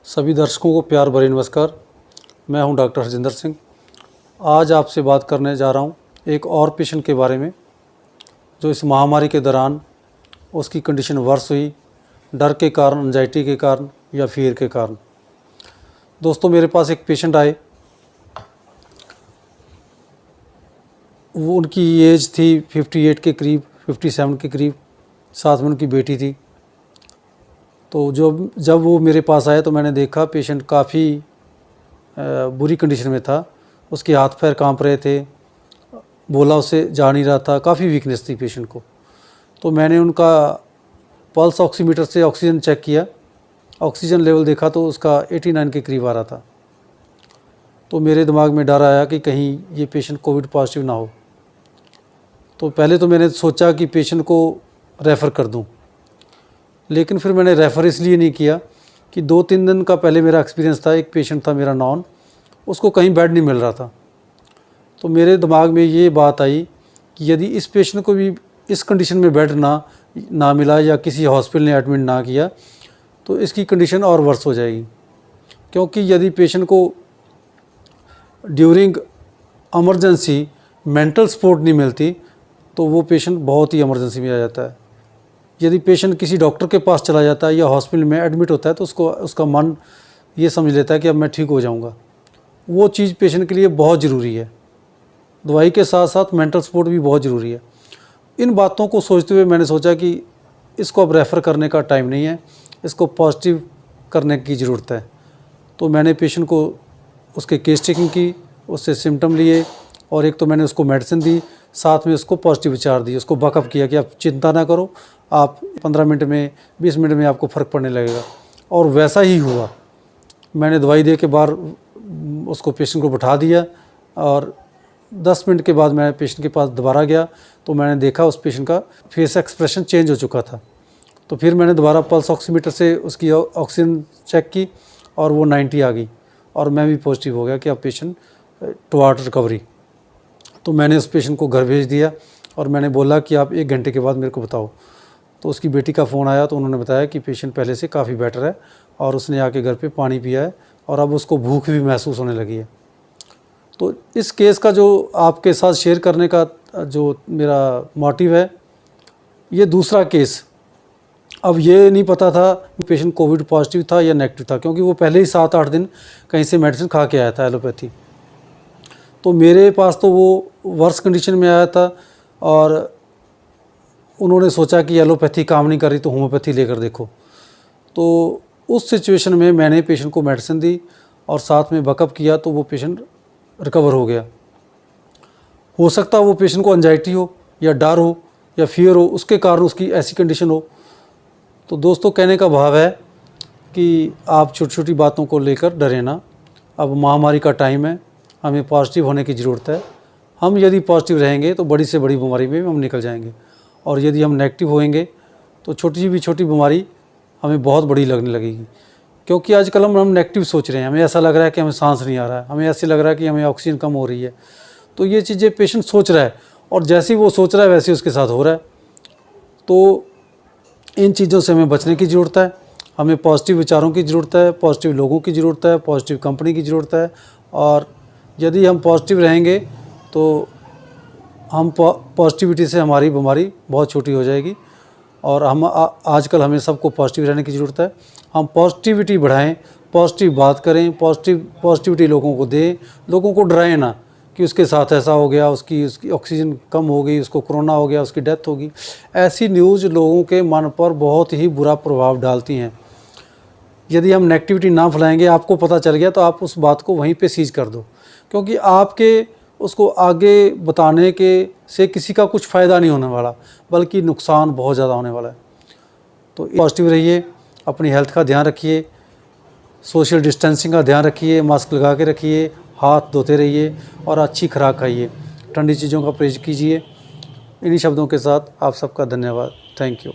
सभी दर्शकों को प्यार भरे नमस्कार। मैं हूं डॉक्टर हरजिंदर सिंह। आज आपसे बात करने जा रहा हूं एक और पेशेंट के बारे में जो इस महामारी के दौरान उसकी कंडीशन वर्स हुई, डर के कारण, एंजाइटी के कारण या फियर के कारण। दोस्तों, मेरे पास एक पेशेंट आए, वो उनकी एज थी 58 के करीब, 57 के करीब, साथ में उनकी बेटी थी। तो जब वो मेरे पास आए तो मैंने देखा पेशेंट काफ़ी बुरी कंडीशन में था। उसके हाथ पैर कांप रहे थे, बोला उससे जा नहीं रहा था, काफ़ी वीकनेस थी पेशेंट को। तो मैंने उनका पल्स ऑक्सीमीटर से ऑक्सीजन चेक किया, ऑक्सीजन लेवल देखा तो उसका 89 के करीब आ रहा था। तो मेरे दिमाग में डर आया कि कहीं ये पेशेंट कोविड पॉजिटिव ना हो। तो पहले तो मैंने सोचा कि पेशेंट को रेफ़र कर दूं, लेकिन फिर मैंने रेफ़र इसलिए नहीं किया कि 2-3 दिन का पहले मेरा एक्सपीरियंस था। एक पेशेंट था मेरा नॉन, उसको कहीं बेड नहीं मिल रहा था। तो मेरे दिमाग में ये बात आई कि यदि इस पेशेंट को भी इस कंडीशन में बेड ना मिला या किसी हॉस्पिटल ने एडमिट ना किया तो इसकी कंडीशन और वर्स हो जाएगी। क्योंकि यदि पेशेंट को ड्यूरिंग इमरजेंसी मेंटल सपोर्ट नहीं मिलती तो वो पेशेंट बहुत ही इमरजेंसी में आ जाता है। यदि पेशेंट किसी डॉक्टर के पास चला जाता है या हॉस्पिटल में एडमिट होता है तो उसका मन ये समझ लेता है कि अब मैं ठीक हो जाऊंगा। वो चीज़ पेशेंट के लिए बहुत ज़रूरी है। दवाई के साथ साथ मेंटल सपोर्ट भी बहुत ज़रूरी है। इन बातों को सोचते हुए मैंने सोचा कि इसको अब रेफ़र करने का टाइम नहीं है, इसको पॉजिटिव करने की ज़रूरत है। तो मैंने पेशेंट को उसके केस टेकिंग की, उससे सिम्टम लिए और एक तो मैंने उसको मेडिसिन दी, साथ में उसको पॉजिटिव विचार दिए, उसको बकअप किया कि आप चिंता ना करो, आप 15 मिनट में 20 मिनट में आपको फ़र्क पड़ने लगेगा। और वैसा ही हुआ। मैंने दवाई दे के बाहर उसको पेशेंट को बैठा दिया और 10 मिनट के बाद मैं पेशेंट के पास दोबारा गया तो मैंने देखा उस पेशेंट का फेस एक्सप्रेशन चेंज हो चुका था। तो फिर मैंने दोबारा पल्स ऑक्सीमीटर से उसकी ऑक्सीजन चेक की और वो 90 आ गई और मैं भी पॉजिटिव हो गया कि अब पेशेंट टुवार्ड रिकवरी। तो मैंने उस पेशेंट को घर भेज दिया और मैंने बोला कि आप 1 घंटे के बाद मेरे को बताओ। तो उसकी बेटी का फ़ोन आया तो उन्होंने बताया कि पेशेंट पहले से काफ़ी बेटर है और उसने आके घर पे पानी पिया है और अब उसको भूख भी महसूस होने लगी है। तो इस केस का जो आपके साथ शेयर करने का जो मेरा मोटिव है, ये दूसरा केस। अब ये नहीं पता था कि पेशेंट कोविड पॉजिटिव था या नेगेटिव था, क्योंकि वो पहले ही 7-8 दिन कहीं से मेडिसिन खा के आया था एलोपैथी। तो मेरे पास तो वो वर्स कंडीशन में आया था और उन्होंने सोचा कि एलोपैथी काम नहीं कर रही तो होम्योपैथी लेकर देखो। तो उस सिचुएशन में मैंने पेशेंट को मेडिसिन दी और साथ में बकअप किया तो वो पेशेंट रिकवर हो गया। हो सकता है वो पेशेंट को एंजाइटी हो या डर हो या फियर हो, उसके कारण उसकी ऐसी कंडीशन हो। तो दोस्तों, कहने का भाव है कि आप छोटी छोटी बातों को लेकर डरें ना। अब महामारी का टाइम है, हमें पॉजिटिव होने की ज़रूरत है। हम यदि पॉजिटिव रहेंगे तो बड़ी से बड़ी बीमारी में हम निकल जाएंगे और यदि हम नेगेटिव होएंगे तो छोटी बीमारी हमें बहुत बड़ी लगने लगेगी। क्योंकि आजकल हम नेगेटिव सोच रहे हैं, हमें ऐसा लग रहा है कि हमें सांस नहीं आ रहा है, हमें ऐसे लग रहा है कि हमें ऑक्सीजन कम हो रही है। तो ये चीज़ें पेशेंट सोच रहा है और जैसे ही वो सोच रहा है वैसे उसके साथ हो रहा है। तो इन चीज़ों से हमें बचने की ज़रूरत है। हमें पॉजिटिव विचारों की ज़रूरत है, पॉजिटिव लोगों की ज़रूरत है, पॉजिटिव कंपनी की ज़रूरत है। और यदि हम पॉजिटिव रहेंगे तो हम पॉजिटिविटी से हमारी बीमारी बहुत छोटी हो जाएगी। और हम आजकल हमें सबको पॉजिटिव रहने की ज़रूरत है। हम पॉजिटिविटी बढ़ाएं, पॉजिटिव बात करें, पॉजिटिविटी लोगों को दें, लोगों को डराएं ना कि उसके साथ ऐसा हो गया, उसकी ऑक्सीजन कम हो गई, उसको कोरोना हो गया, उसकी डेथ होगी। ऐसी न्यूज़ लोगों के मन पर बहुत ही बुरा प्रभाव डालती हैं। यदि हम नेगेटिविटी ना फैलाएंगे, आपको पता चल गया तो आप उस बात को वहीं पे सीज कर दो, क्योंकि आपके उसको आगे बताने के से किसी का कुछ फ़ायदा नहीं होने वाला, बल्कि नुकसान बहुत ज़्यादा होने वाला है। तो पॉजिटिव रहिए, अपनी हेल्थ का ध्यान रखिए, सोशल डिस्टेंसिंग का ध्यान रखिए, मास्क लगा के रखिए, हाथ धोते रहिए और अच्छी खुराक खाइए, ठंडी चीज़ों का परहेज़ कीजिए। इन्हीं शब्दों के साथ आप सबका धन्यवाद। Thank you.